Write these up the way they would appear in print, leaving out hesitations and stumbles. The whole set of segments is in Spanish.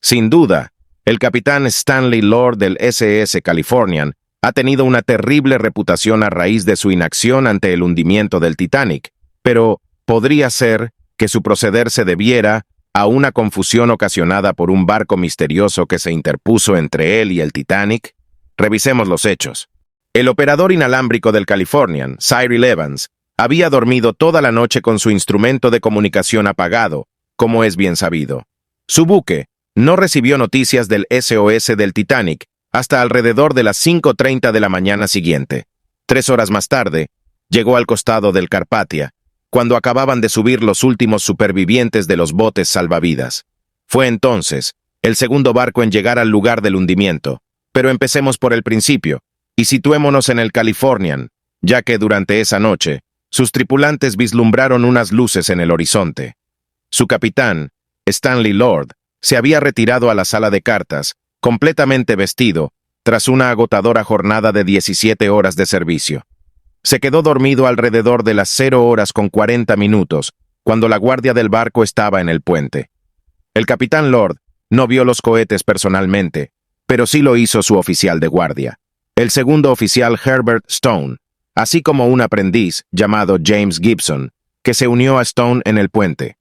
Sin duda, el capitán Stanley Lord del SS Californian ha tenido una terrible reputación a raíz de su inacción ante el hundimiento del Titanic, pero podría ser que su proceder se debiera a una confusión ocasionada por un barco misterioso que se interpuso entre él y el Titanic. Revisemos los hechos. El operador inalámbrico del Californian, Cyril Evans, había dormido toda la noche con su instrumento de comunicación apagado, como es bien sabido. Su buque no recibió noticias del SOS del Titanic hasta alrededor de las 5:30 de la mañana siguiente. 3 horas más tarde, llegó al costado del Carpathia, cuando acababan de subir los últimos supervivientes de los botes salvavidas. Fue entonces el segundo barco en llegar al lugar del hundimiento, pero empecemos por el principio y situémonos en el Californian, ya que durante esa noche, sus tripulantes vislumbraron unas luces en el horizonte. Su capitán, Stanley Lord, se había retirado a la sala de cartas, completamente vestido, tras una agotadora jornada de 17 horas de servicio. Se quedó dormido alrededor de las 0:40, cuando la guardia del barco estaba en el puente. El capitán Lord no vio los cohetes personalmente, pero sí lo hizo su oficial de guardia, el segundo oficial Herbert Stone, así como un aprendiz llamado James Gibson, que se unió a Stone en el puente.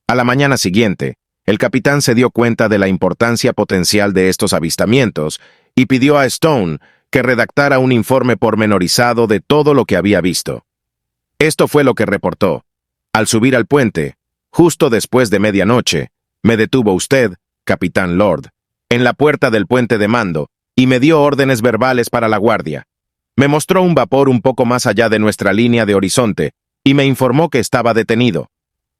A la mañana siguiente, el capitán se dio cuenta de la importancia potencial de estos avistamientos y pidió a Stone que redactara un informe pormenorizado de todo lo que había visto. Esto fue lo que reportó. Al subir al puente, justo después de medianoche, me detuvo usted, capitán Lord, en la puerta del puente de mando y me dio órdenes verbales para la guardia. Me mostró un vapor un poco más allá de nuestra línea de horizonte y me informó que estaba detenido.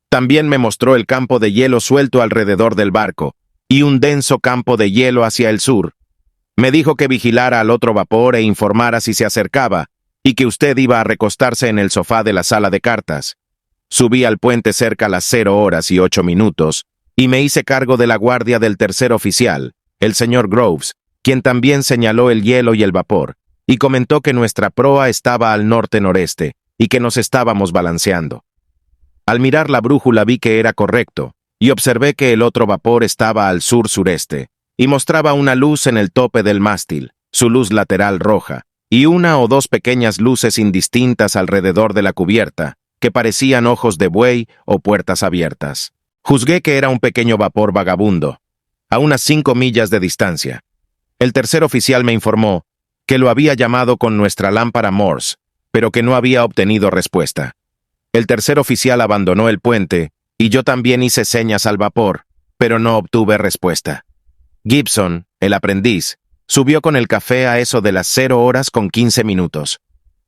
También me mostró el campo de hielo suelto alrededor del barco y un denso campo de hielo hacia el sur. Me dijo que vigilara al otro vapor e informara si se acercaba y que usted iba a recostarse en el sofá de la sala de cartas. Subí al puente cerca a las 0:08 y me hice cargo de la guardia del tercer oficial, el señor Groves, quien también señaló el hielo y el vapor, y comentó que nuestra proa estaba al norte-noreste y que nos estábamos balanceando. Al mirar la brújula vi que era correcto, y observé que el otro vapor estaba al sur-sureste, y mostraba una luz en el tope del mástil, su luz lateral roja, y 1 o 2 pequeñas luces indistintas alrededor de la cubierta, que parecían ojos de buey o puertas abiertas. Juzgué que era un pequeño vapor vagabundo, a unas 5 millas de distancia. El tercer oficial me informó que lo había llamado con nuestra lámpara Morse, pero que no había obtenido respuesta. El tercer oficial abandonó el puente, y yo también hice señas al vapor, pero no obtuve respuesta. Gibson, el aprendiz, subió con el café a eso de las 0:15.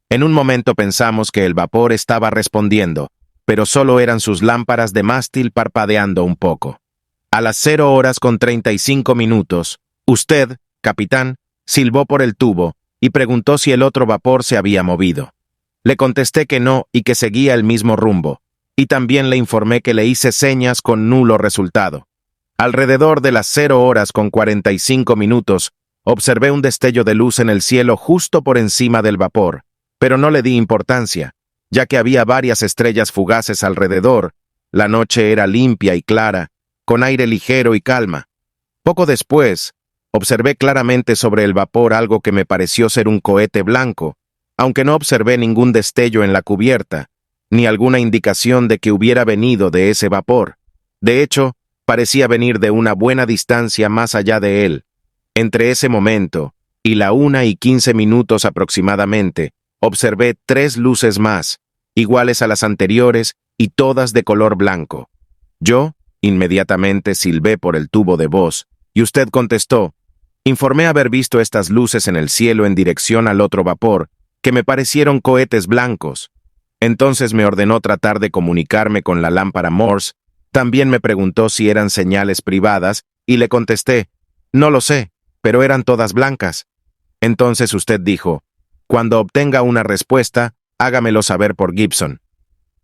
En un momento pensamos que el vapor estaba respondiendo, pero solo eran sus lámparas de mástil parpadeando un poco. A las 0:35, usted, capitán, silbó por el tubo y preguntó si el otro vapor se había movido. Le contesté que no y que seguía el mismo rumbo, y también le informé que le hice señas con nulo resultado. Alrededor de las 0:45, observé un destello de luz en el cielo justo por encima del vapor, pero no le di importancia, ya que había varias estrellas fugaces alrededor. La noche era limpia y clara, con aire ligero y calma. Poco después, observé claramente sobre el vapor algo que me pareció ser un cohete blanco, aunque no observé ningún destello en la cubierta, ni alguna indicación de que hubiera venido de ese vapor. De hecho, parecía venir de una buena distancia más allá de él. Entre ese momento y la 1:15 aproximadamente, observé 3 luces más, iguales a las anteriores y todas de color blanco. Yo, inmediatamente silbé por el tubo de voz, y usted contestó. Informé haber visto estas luces en el cielo en dirección al otro vapor, que me parecieron cohetes blancos. Entonces me ordenó tratar de comunicarme con la lámpara Morse. También me preguntó si eran señales privadas, y le contesté, no lo sé, pero eran todas blancas. Entonces usted dijo, cuando obtenga una respuesta, hágamelo saber por Gibson.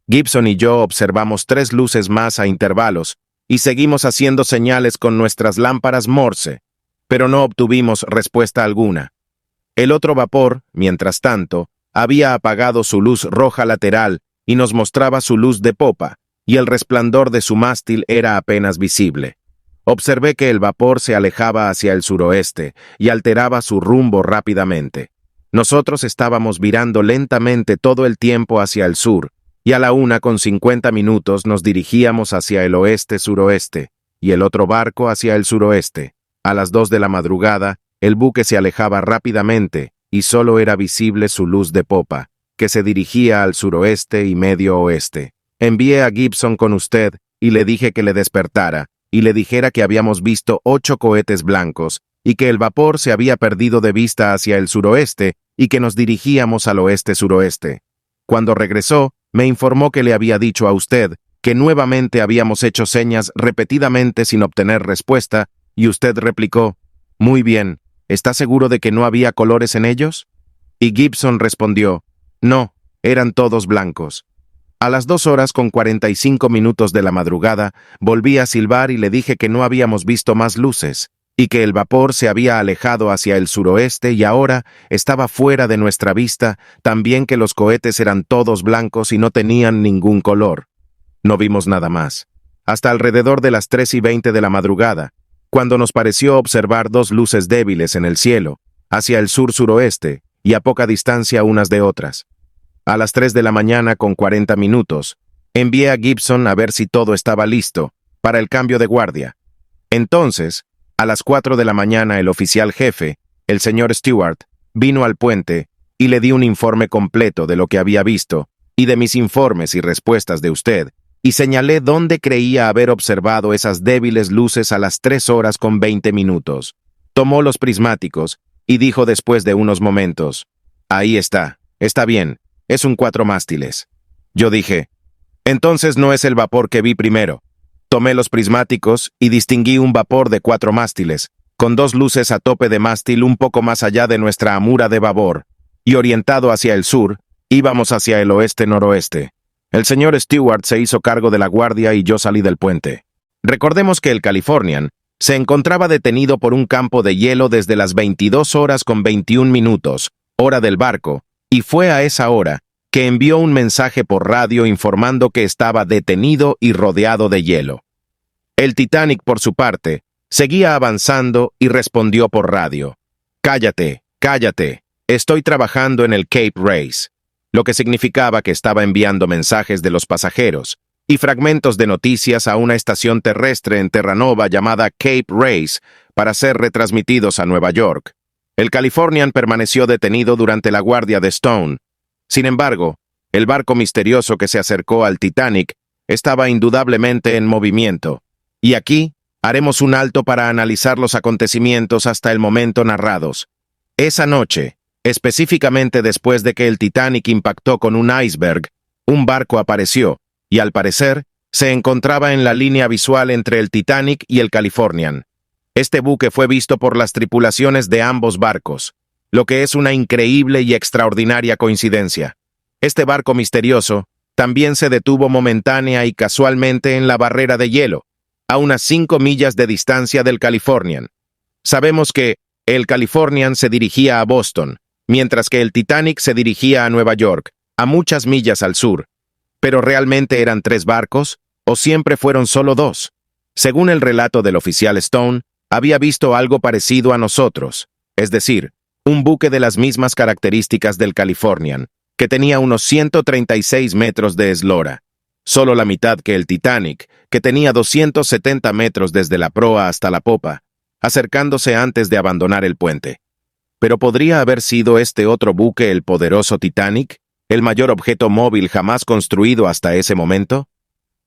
Gibson y yo observamos 3 luces más a intervalos, y seguimos haciendo señales con nuestras lámparas Morse, pero no obtuvimos respuesta alguna. El otro vapor, mientras tanto, había apagado su luz roja lateral y nos mostraba su luz de popa, y el resplandor de su mástil era apenas visible. observé que el vapor se alejaba hacia el suroeste y alteraba su rumbo rápidamente. Nosotros estábamos virando lentamente todo el tiempo hacia el sur, y a la 1:50 nos dirigíamos hacia el oeste-suroeste, y el otro barco hacia el suroeste. A las 2 de la madrugada, el buque se alejaba rápidamente, y solo era visible su luz de popa, que se dirigía al suroeste y medio oeste. Envié a Gibson con usted, y le dije que le despertara, y le dijera que habíamos visto 8 cohetes blancos, y que el vapor se había perdido de vista hacia el suroeste, y que nos dirigíamos al oeste-suroeste. Cuando regresó, me informó que le había dicho a usted que nuevamente habíamos hecho señas repetidamente sin obtener respuesta, y usted replicó, «Muy bien, ¿está seguro de que no había colores en ellos?» Y Gibson respondió, «No, eran todos blancos». A las 2:45 de la madrugada, volví a silbar y le dije que no habíamos visto más luces, y que el vapor se había alejado hacia el suroeste y ahora estaba fuera de nuestra vista, también que los cohetes eran todos blancos y no tenían ningún color. No vimos nada más, hasta alrededor de las 3:20 de la madrugada, cuando nos pareció observar 2 luces débiles en el cielo, hacia el sur-suroeste, y a poca distancia unas de otras. A las 3:40 envié a Gibson a ver si todo estaba listo para el cambio de guardia. Entonces, a las 4 de la mañana el oficial jefe, el señor Stewart, vino al puente y le di un informe completo de lo que había visto y de mis informes y respuestas de usted, y señalé dónde creía haber observado esas débiles luces a las 3:20. Tomó los prismáticos y dijo después de unos momentos, «Ahí está bien, es un 4 mástiles». Yo dije, «Entonces no es el vapor que vi primero». Tomé los prismáticos y distinguí un vapor de 4 mástiles, con 2 luces a tope de mástil un poco más allá de nuestra amura de babor, y orientado hacia el sur, íbamos hacia el oeste-noroeste. El señor Stewart se hizo cargo de la guardia y yo salí del puente. Recordemos que el Californian se encontraba detenido por un campo de hielo desde las 22:21, hora del barco, y fue a esa hora que envió un mensaje por radio informando que estaba detenido y rodeado de hielo. El Titanic, por su parte, seguía avanzando y respondió por radio, «Cállate, cállate, estoy trabajando en el Cape Race», lo que significaba que estaba enviando mensajes de los pasajeros y fragmentos de noticias a una estación terrestre en Terranova llamada Cape Race para ser retransmitidos a Nueva York. El Californian permaneció detenido durante la guardia de Stone. Sin embargo, el barco misterioso que se acercó al Titanic estaba indudablemente en movimiento. Y aquí haremos un alto para analizar los acontecimientos hasta el momento narrados. Esa noche, específicamente después de que el Titanic impactó con un iceberg, un barco apareció, y al parecer, se encontraba en la línea visual entre el Titanic y el Californian. Este buque fue visto por las tripulaciones de ambos barcos, lo que es una increíble y extraordinaria coincidencia. Este barco misterioso también se detuvo momentánea y casualmente en la barrera de hielo, a unas 5 millas de distancia del Californian. Sabemos que el Californian se dirigía a Boston, mientras que el Titanic se dirigía a Nueva York, a muchas millas al sur. ¿Pero realmente eran 3 barcos, o siempre fueron solo 2? Según el relato del oficial Stone, había visto algo parecido a nosotros, es decir, un buque de las mismas características del Californian, que tenía unos 136 metros de eslora, solo la mitad que el Titanic, que tenía 270 metros desde la proa hasta la popa, acercándose antes de abandonar el puente. ¿Pero podría haber sido este otro buque el poderoso Titanic, el mayor objeto móvil jamás construido hasta ese momento?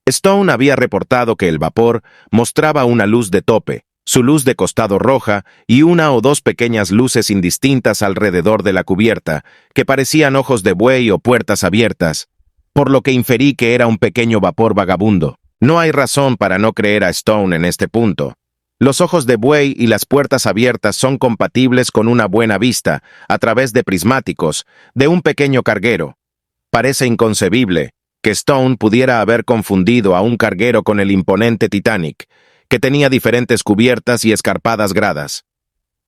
Stone había reportado que el vapor mostraba una luz de tope, su luz de costado roja y 1 o 2 pequeñas luces indistintas alrededor de la cubierta, que parecían ojos de buey o puertas abiertas, por lo que inferí que era un pequeño vapor vagabundo. No hay razón para no creer a Stone en este punto. Los ojos de buey y las puertas abiertas son compatibles con una buena vista, a través de prismáticos, de un pequeño carguero. Parece inconcebible que Stone pudiera haber confundido a un carguero con el imponente Titanic, que tenía diferentes cubiertas y escarpadas gradas.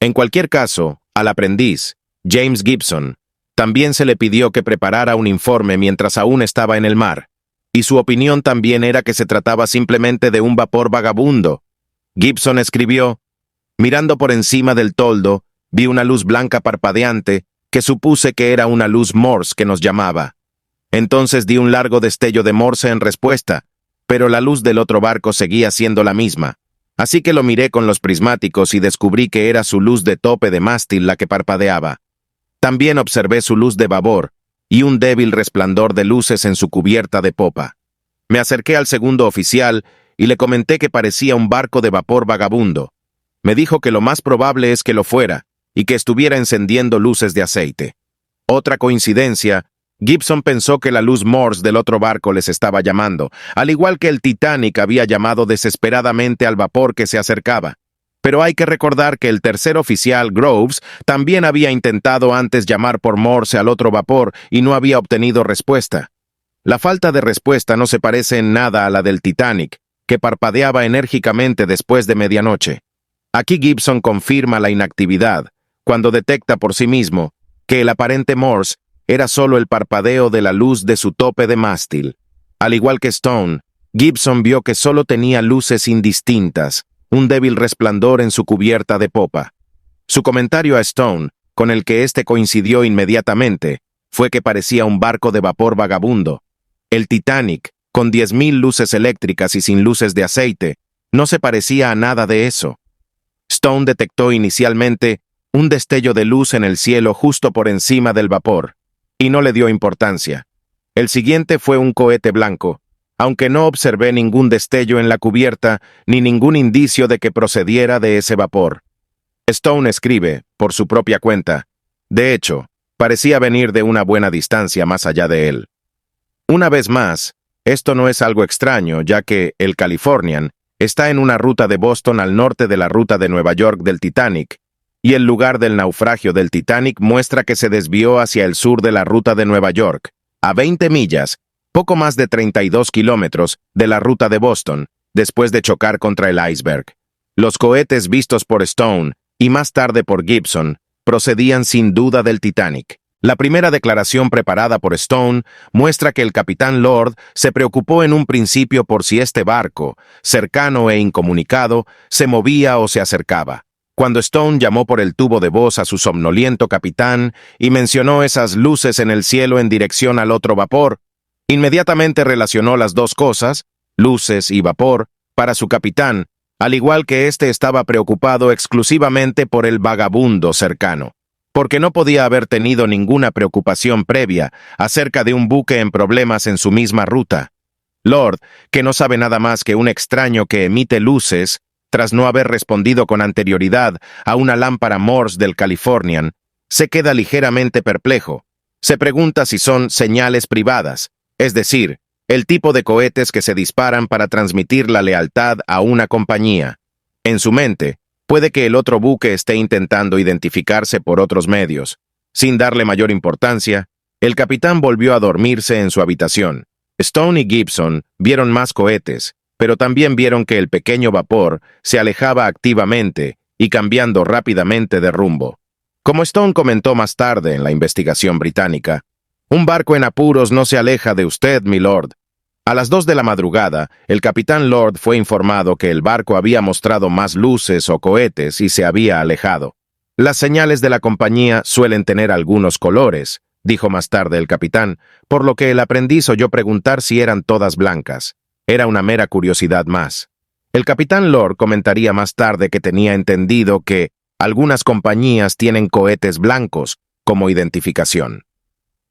En cualquier caso, al aprendiz, James Gibson, también se le pidió que preparara un informe mientras aún estaba en el mar, y su opinión también era que se trataba simplemente de un vapor vagabundo. Gibson escribió: «Mirando por encima del toldo, vi una luz blanca parpadeante que supuse que era una luz Morse que nos llamaba. Entonces di un largo destello de Morse en respuesta, pero la luz del otro barco seguía siendo la misma. Así que lo miré con los prismáticos y descubrí que era su luz de tope de mástil la que parpadeaba. También observé su luz de babor y un débil resplandor de luces en su cubierta de popa. Me acerqué al segundo oficial y le comenté que parecía un barco de vapor vagabundo. Me dijo que lo más probable es que lo fuera y que estuviera encendiendo luces de aceite. Otra coincidencia, Gibson pensó que la luz Morse del otro barco les estaba llamando, al igual que el Titanic había llamado desesperadamente al vapor que se acercaba. Pero hay que recordar que el tercer oficial, Groves, también había intentado antes llamar por Morse al otro vapor y no había obtenido respuesta. La falta de respuesta no se parece en nada a la del Titanic, que parpadeaba enérgicamente después de medianoche. Aquí Gibson confirma la inactividad, cuando detecta por sí mismo que el aparente Morse era solo el parpadeo de la luz de su tope de mástil. Al igual que Stone, Gibson vio que solo tenía luces indistintas, un débil resplandor en su cubierta de popa. Su comentario a Stone, con el que éste coincidió inmediatamente, fue que parecía un barco de vapor vagabundo. El Titanic, con 10.000 luces eléctricas y sin luces de aceite, no se parecía a nada de eso. Stone detectó inicialmente un destello de luz en el cielo justo por encima del vapor, y no le dio importancia. El siguiente fue un cohete blanco, aunque no observé ningún destello en la cubierta ni ningún indicio de que procediera de ese vapor. Stone escribe, por su propia cuenta: «De hecho, parecía venir de una buena distancia más allá de él». Una vez más, esto no es algo extraño, ya que el Californian está en una ruta de Boston al norte de la ruta de Nueva York del Titanic, y el lugar del naufragio del Titanic muestra que se desvió hacia el sur de la ruta de Nueva York, a 20 millas, poco más de 32 kilómetros, de la ruta de Boston, después de chocar contra el iceberg. Los cohetes vistos por Stone, y más tarde por Gibson, procedían sin duda del Titanic. La primera declaración preparada por Stone muestra que el capitán Lord se preocupó en un principio por si este barco, cercano e incomunicado, se movía o se acercaba. Cuando Stone llamó por el tubo de voz a su somnoliento capitán y mencionó esas luces en el cielo en dirección al otro vapor, inmediatamente relacionó las dos cosas, luces y vapor, para su capitán, al igual que éste estaba preocupado exclusivamente por el vagabundo cercano, porque no podía haber tenido ninguna preocupación previa acerca de un buque en problemas en su misma ruta. Lord, que no sabe nada más que un extraño que emite luces, tras no haber respondido con anterioridad a una lámpara Morse del Californian, se queda ligeramente perplejo. Se pregunta si son señales privadas, es decir, el tipo de cohetes que se disparan para transmitir la lealtad a una compañía. En su mente, puede que el otro buque esté intentando identificarse por otros medios. Sin darle mayor importancia, el capitán volvió a dormirse en su habitación. Stone y Gibson vieron más cohetes, pero también vieron que el pequeño vapor se alejaba activamente y cambiando rápidamente de rumbo. Como Stone comentó más tarde en la investigación británica, «Un barco en apuros no se aleja de usted, milord». A las 2 de la madrugada, el capitán Lord fue informado que el barco había mostrado más luces o cohetes y se había alejado. «Las señales de la compañía suelen tener algunos colores», dijo más tarde el capitán, por lo que el aprendiz oyó preguntar si eran todas blancas. Era una mera curiosidad más. El capitán Lord comentaría más tarde que tenía entendido que algunas compañías tienen cohetes blancos como identificación.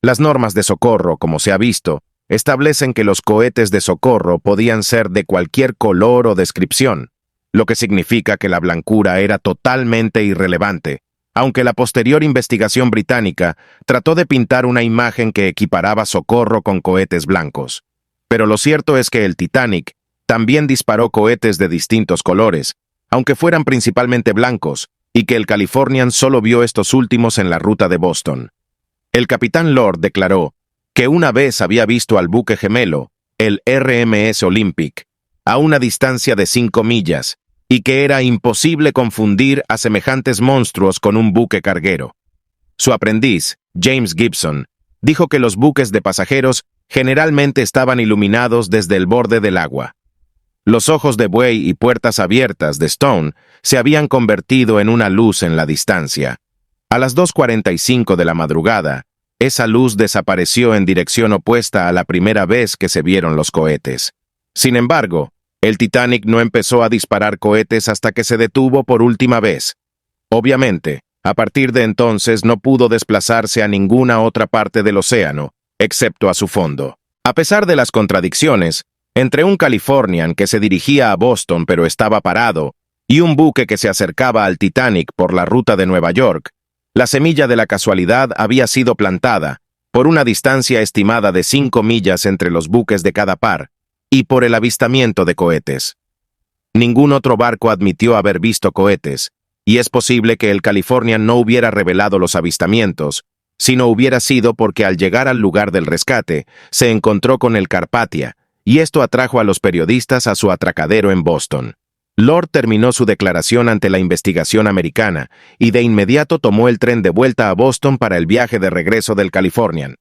Las normas de socorro, como se ha visto, establecen que los cohetes de socorro podían ser de cualquier color o descripción, lo que significa que la blancura era totalmente irrelevante, aunque la posterior investigación británica trató de pintar una imagen que equiparaba socorro con cohetes blancos. Pero lo cierto es que el Titanic también disparó cohetes de distintos colores, aunque fueran principalmente blancos, y que el Californian solo vio estos últimos en la ruta de Boston. El capitán Lord declaró que una vez había visto al buque gemelo, el RMS Olympic, a una distancia de 5 millas, y que era imposible confundir a semejantes monstruos con un buque carguero. Su aprendiz, James Gibson, dijo que los buques de pasajeros generalmente estaban iluminados desde el borde del agua. Los ojos de buey y puertas abiertas de Stone se habían convertido en una luz en la distancia. A las 2:45 de la madrugada, esa luz desapareció en dirección opuesta a la primera vez que se vieron los cohetes. Sin embargo, el Titanic no empezó a disparar cohetes hasta que se detuvo por última vez. Obviamente, a partir de entonces no pudo desplazarse a ninguna otra parte del océano, excepto a su fondo. A pesar de las contradicciones, entre un Californian que se dirigía a Boston pero estaba parado y un buque que se acercaba al Titanic por la ruta de Nueva York, la semilla de la casualidad había sido plantada por una distancia estimada de 5 millas entre los buques de cada par y por el avistamiento de cohetes. Ningún otro barco admitió haber visto cohetes, y es posible que el Californian no hubiera revelado los avistamientos, si no hubiera sido porque al llegar al lugar del rescate, se encontró con el Carpathia, y esto atrajo a los periodistas a su atracadero en Boston. Lord terminó su declaración ante la investigación americana, y de inmediato tomó el tren de vuelta a Boston para el viaje de regreso del Californian.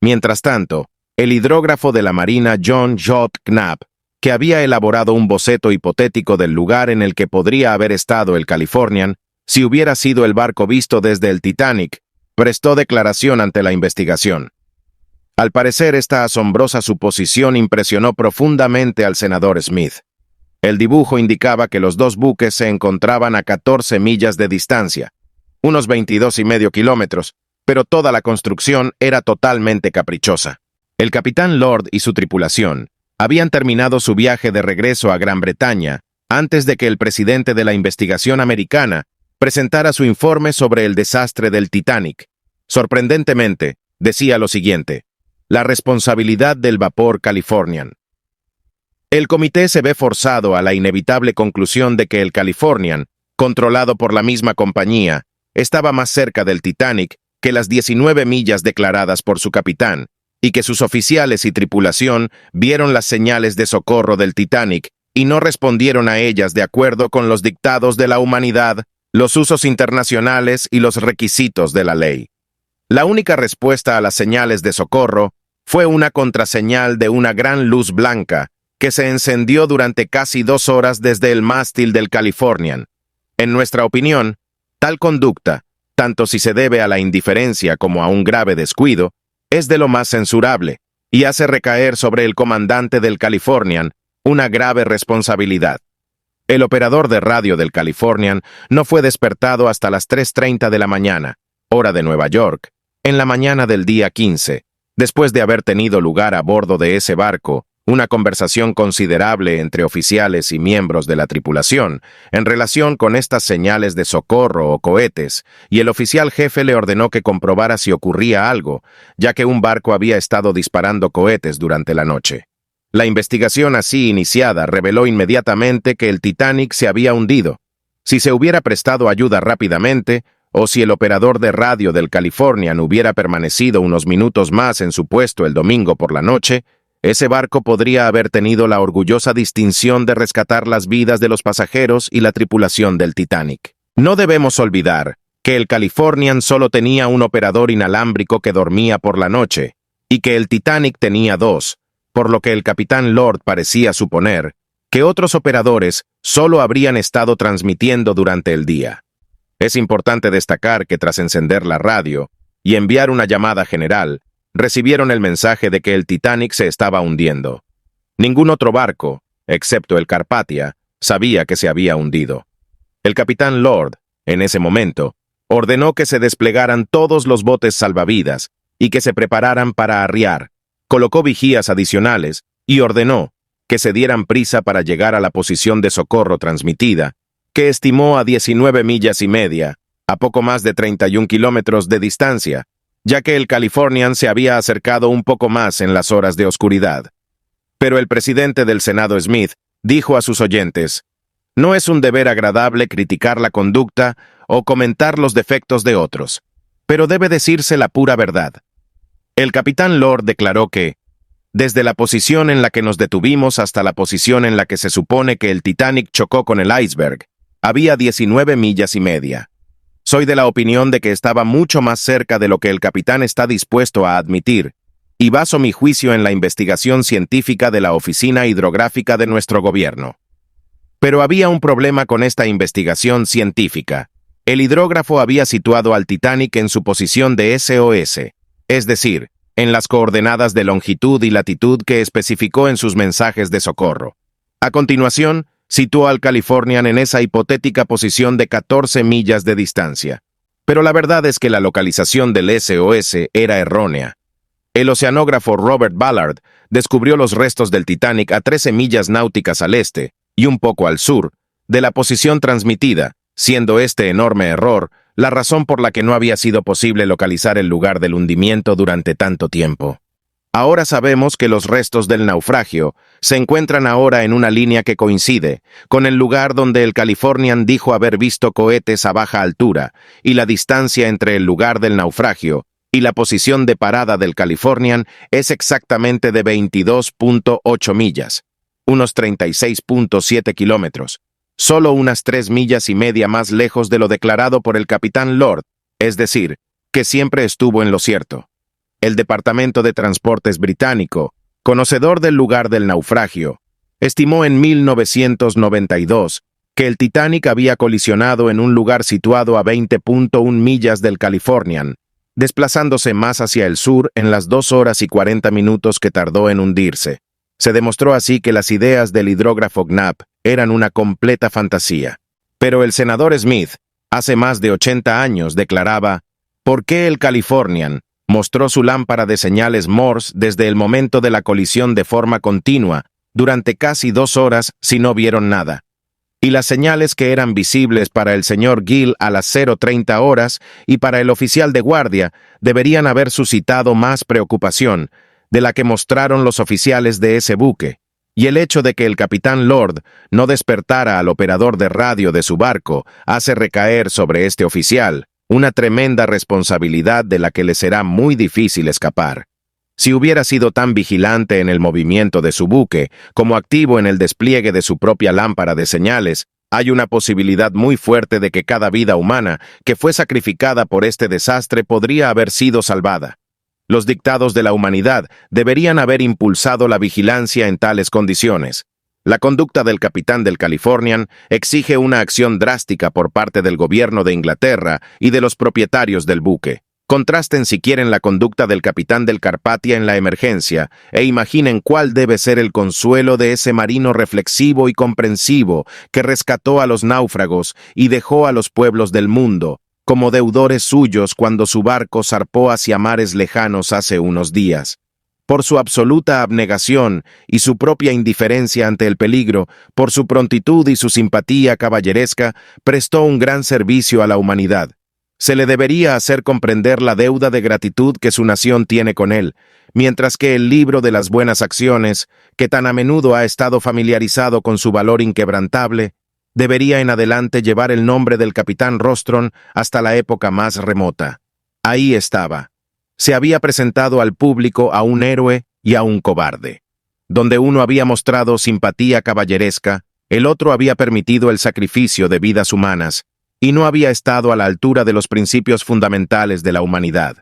Mientras tanto, el hidrógrafo de la Marina John J. Knapp, que había elaborado un boceto hipotético del lugar en el que podría haber estado el Californian, si hubiera sido el barco visto desde el Titanic, prestó declaración ante la investigación. Al parecer, esta asombrosa suposición impresionó profundamente al senador Smith. El dibujo indicaba que los dos buques se encontraban a 14 millas de distancia, unos 22,5 kilómetros, pero toda la construcción era totalmente caprichosa. El capitán Lord y su tripulación habían terminado su viaje de regreso a Gran Bretaña antes de que el presidente de la investigación americana presentara su informe sobre el desastre del Titanic. Sorprendentemente, decía lo siguiente: la responsabilidad del vapor Californian. El comité se ve forzado a la inevitable conclusión de que el Californian, controlado por la misma compañía, estaba más cerca del Titanic que las 19 millas declaradas por su capitán, y que sus oficiales y tripulación vieron las señales de socorro del Titanic y no respondieron a ellas de acuerdo con los dictados de la humanidad, los usos internacionales y los requisitos de la ley. La única respuesta a las señales de socorro fue una contraseñal de una gran luz blanca que se encendió durante casi 2 horas desde el mástil del Californian. En nuestra opinión, tal conducta, tanto si se debe a la indiferencia como a un grave descuido, es de lo más censurable y hace recaer sobre el comandante del Californian una grave responsabilidad. El operador de radio del Californian no fue despertado hasta las 3:30 de la mañana, hora de Nueva York, en la mañana del día 15, después de haber tenido lugar a bordo de ese barco una conversación considerable entre oficiales y miembros de la tripulación en relación con estas señales de socorro o cohetes, y el oficial jefe le ordenó que comprobara si ocurría algo, ya que un barco había estado disparando cohetes durante la noche. La investigación así iniciada reveló inmediatamente que el Titanic se había hundido. Si se hubiera prestado ayuda rápidamente, o si el operador de radio del Californian hubiera permanecido unos minutos más en su puesto el domingo por la noche, ese barco podría haber tenido la orgullosa distinción de rescatar las vidas de los pasajeros y la tripulación del Titanic. No debemos olvidar que el Californian solo tenía un operador inalámbrico que dormía por la noche, y que el Titanic tenía 2, por lo que el capitán Lord parecía suponer que otros operadores solo habrían estado transmitiendo durante el día. Es importante destacar que tras encender la radio y enviar una llamada general, recibieron el mensaje de que el Titanic se estaba hundiendo. Ningún otro barco, excepto el Carpathia, sabía que se había hundido. El capitán Lord, en ese momento, ordenó que se desplegaran todos los botes salvavidas y que se prepararan para arriar, colocó vigías adicionales y ordenó que se dieran prisa para llegar a la posición de socorro transmitida, que estimó a 19 millas y media, a poco más de 31 kilómetros de distancia, ya que el Californian se había acercado un poco más en las horas de oscuridad. Pero el presidente del Senado Smith dijo a sus oyentes: no es un deber agradable criticar la conducta o comentar los defectos de otros, pero debe decirse la pura verdad. El capitán Lord declaró que, desde la posición en la que nos detuvimos hasta la posición en la que se supone que el Titanic chocó con el iceberg, había 19 millas y media. Soy de la opinión de que estaba mucho más cerca de lo que el capitán está dispuesto a admitir, y baso mi juicio en la investigación científica de la Oficina Hidrográfica de nuestro gobierno. Pero había un problema con esta investigación científica. El hidrógrafo había situado al Titanic en su posición de SOS, es decir, en las coordenadas de longitud y latitud que especificó en sus mensajes de socorro. A continuación, situó al Californian en esa hipotética posición de 14 millas de distancia. Pero la verdad es que la localización del SOS era errónea. El oceanógrafo Robert Ballard descubrió los restos del Titanic a 13 millas náuticas al este y un poco al sur de la posición transmitida, siendo este enorme error la razón por la que no había sido posible localizar el lugar del hundimiento durante tanto tiempo. Ahora sabemos que los restos del naufragio se encuentran ahora en una línea que coincide con el lugar donde el Californian dijo haber visto cohetes a baja altura, y la distancia entre el lugar del naufragio y la posición de parada del Californian es exactamente de 22.8 millas, unos 36.7 kilómetros, solo unas 3 millas y media más lejos de lo declarado por el capitán Lord, es decir, que siempre estuvo en lo cierto. El Departamento de Transportes británico, conocedor del lugar del naufragio, estimó en 1992 que el Titanic había colisionado en un lugar situado a 20.1 millas del Californian, desplazándose más hacia el sur en las 2 horas y 40 minutos que tardó en hundirse. Se demostró así que las ideas del hidrógrafo Knapp eran una completa fantasía. Pero el senador Smith, hace más de 80 años, declaraba: ¿por qué el Californian mostró su lámpara de señales Morse desde el momento de la colisión de forma continua durante casi 2 horas si no vieron nada? Y las señales que eran visibles para el señor Gill a las 0:30 horas y para el oficial de guardia deberían haber suscitado más preocupación de la que mostraron los oficiales de ese buque, y el hecho de que el capitán Lord no despertara al operador de radio de su barco hace recaer sobre este oficial una tremenda responsabilidad de la que le será muy difícil escapar. Si hubiera sido tan vigilante en el movimiento de su buque como activo en el despliegue de su propia lámpara de señales, hay una posibilidad muy fuerte de que cada vida humana que fue sacrificada por este desastre podría haber sido salvada. Los dictados de la humanidad deberían haber impulsado la vigilancia en tales condiciones. La conducta del capitán del Californian exige una acción drástica por parte del gobierno de Inglaterra y de los propietarios del buque. Contrasten si quieren la conducta del capitán del Carpathia en la emergencia e imaginen cuál debe ser el consuelo de ese marino reflexivo y comprensivo que rescató a los náufragos y dejó a los pueblos del mundo como deudores suyos cuando su barco zarpó hacia mares lejanos hace unos días. Por su absoluta abnegación y su propia indiferencia ante el peligro, por su prontitud y su simpatía caballeresca, prestó un gran servicio a la humanidad. Se le debería hacer comprender la deuda de gratitud que su nación tiene con él, mientras que el libro de las buenas acciones, que tan a menudo ha estado familiarizado con su valor inquebrantable, debería en adelante llevar el nombre del capitán Rostron hasta la época más remota. Ahí estaba. Se había presentado al público a un héroe y a un cobarde. Donde uno había mostrado simpatía caballeresca, el otro había permitido el sacrificio de vidas humanas, y no había estado a la altura de los principios fundamentales de la humanidad.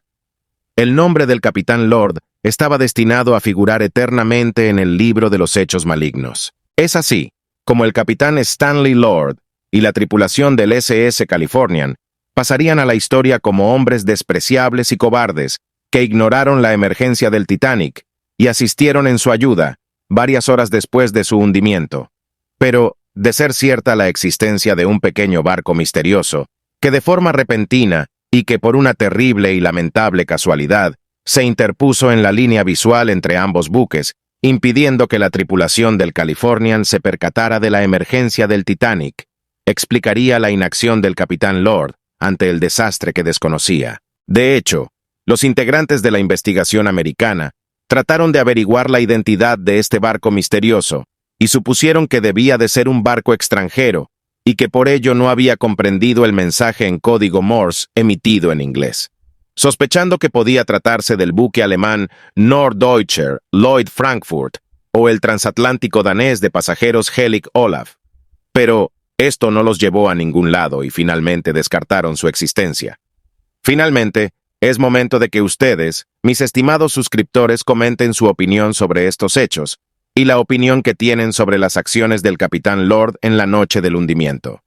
El nombre del capitán Lord estaba destinado a figurar eternamente en el libro de los hechos malignos. Es así como el capitán Stanley Lord y la tripulación del SS Californian pasarían a la historia como hombres despreciables y cobardes que ignoraron la emergencia del Titanic y asistieron en su ayuda varias horas después de su hundimiento. Pero, de ser cierta la existencia de un pequeño barco misterioso, que de forma repentina y que por una terrible y lamentable casualidad se interpuso en la línea visual entre ambos buques, impidiendo que la tripulación del Californian se percatara de la emergencia del Titanic, explicaría la inacción del capitán Lord ante el desastre que desconocía. De hecho, los integrantes de la investigación americana trataron de averiguar la identidad de este barco misterioso y supusieron que debía de ser un barco extranjero y que por ello no había comprendido el mensaje en código Morse emitido en inglés. Sospechando que podía tratarse del buque alemán Norddeutscher Lloyd Frankfurt o el transatlántico danés de pasajeros Helig Olaf. Pero esto no los llevó a ningún lado y finalmente descartaron su existencia. Finalmente, Es momento de que ustedes, mis estimados suscriptores, comenten su opinión sobre estos hechos y la opinión que tienen sobre las acciones del Capitán Lord en la noche del hundimiento.